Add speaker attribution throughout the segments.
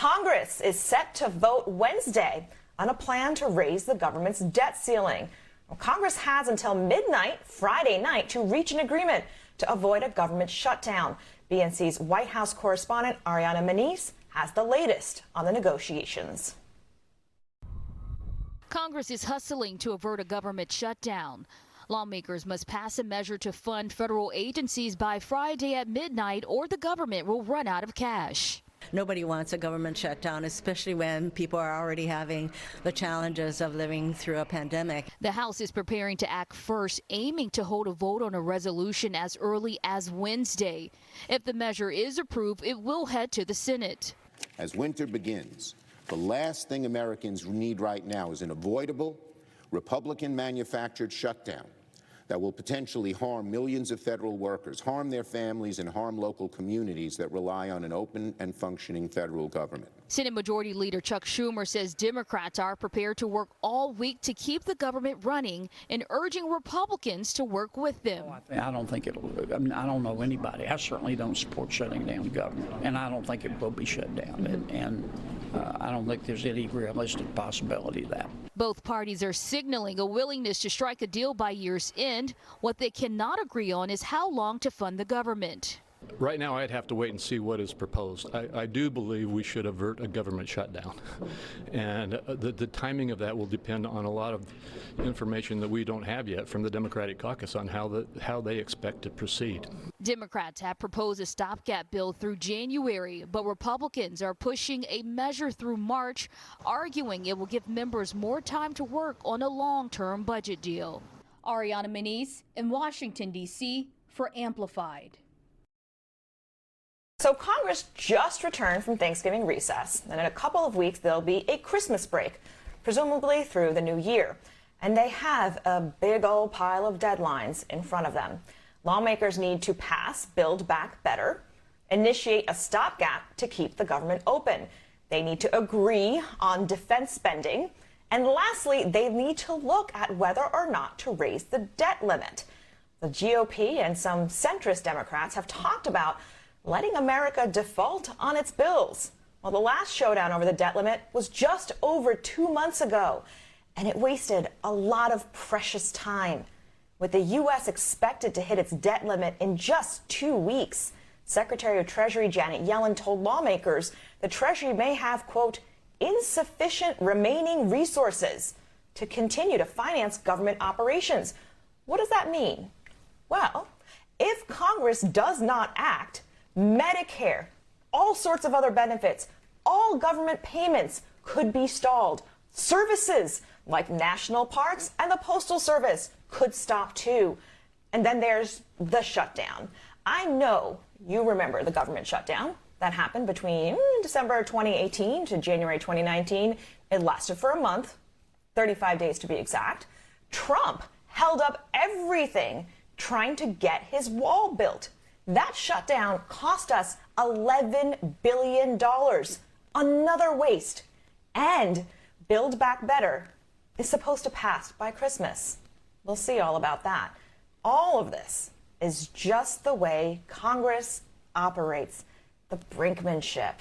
Speaker 1: Congress is set to vote Wednesday on a plan to raise the government's debt ceiling. Well, Congress has until midnight Friday night to reach an agreement to avoid a government shutdown. BNC's White House correspondent Aisha Mills has the latest on the negotiations.
Speaker 2: Congress is hustling to avert a government shutdown. Lawmakers must pass a measure to fund federal agencies by Friday at midnight, or the government will run out of cash.
Speaker 3: Nobody wants a government shutdown, especially when people are already having the challenges of living through a pandemic.
Speaker 2: The House is preparing to act first, aiming to hold a vote on a resolution as early as Wednesday. If the measure is approved, it will head to the Senate.
Speaker 4: As winter begins, the last thing Americans need right now is an avoidable, Republican-manufactured shutdown that will potentially harm millions of federal workers, harm their families, and harm local communities that rely on an open and functioning federal government.
Speaker 2: Senate Majority Leader Chuck Schumer says Democrats are prepared to work all week to keep the government running and urging Republicans to work with them.
Speaker 5: I don't think it'll, I don't know anybody. I certainly don't support shutting down government, and I don't think it will be shut down. And I don't think there's any realistic possibility of that.
Speaker 2: Both parties are signaling a willingness to strike a deal by year's end. What they cannot agree on is how long to fund the government.
Speaker 6: Right now, I'd have to wait and see what is proposed. I do believe we should avert a government shutdown. And the timing of that will depend on a lot of information that we don't have yet from the Democratic caucus on how they expect to proceed.
Speaker 2: Democrats have proposed a stopgap bill through January, but Republicans are pushing a measure through March, arguing it will give members more time to work on a long-term budget deal. Aisha Mills in Washington, D.C. for Amplified.
Speaker 1: So Congress just returned from Thanksgiving recess, and in a couple of weeks there'll be a Christmas break, presumably through the new year. And they have a big old pile of deadlines in front of them. Lawmakers need to pass Build Back Better, initiate a stopgap to keep the government open. They need to agree on defense spending. And lastly, they need to look at whether or not to raise the debt limit. The GOP and some centrist Democrats have talked about letting America default on its bills. Well, the last showdown over the debt limit was just over 2 months ago, and it wasted a lot of precious time. With the U.S. expected to hit its debt limit in just 2 weeks, Secretary of Treasury Janet Yellen told lawmakers the Treasury may have, quote, insufficient remaining resources to continue to finance government operations. What does that mean? Well, if Congress does not act, Medicare, all sorts of other benefits, all government payments could be stalled. Services like national parks and the Postal Service could stop too. And then there's the shutdown. I know you remember the government shutdown that happened between December 2018 to January 2019. It lasted for a month, 35 days to be exact. Trump held up everything trying to get his wall built. That shutdown cost us $11 billion. Another waste. And Build Back Better is supposed to pass by Christmas. We'll see all about that. All of this is just the way Congress operates. The brinkmanship,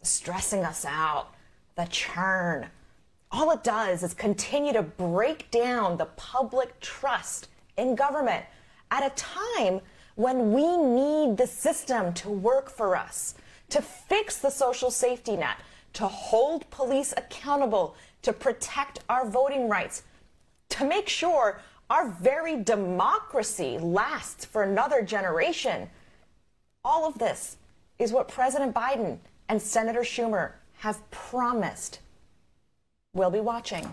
Speaker 1: the stressing us out, the churn. All it does is continue to break down the public trust in government at a time when we need the system to work for us, to fix the social safety net, to hold police accountable, to protect our voting rights, to make sure our very democracy lasts for another generation. All of this is what President Biden and Senator Schumer have promised. We'll be watching.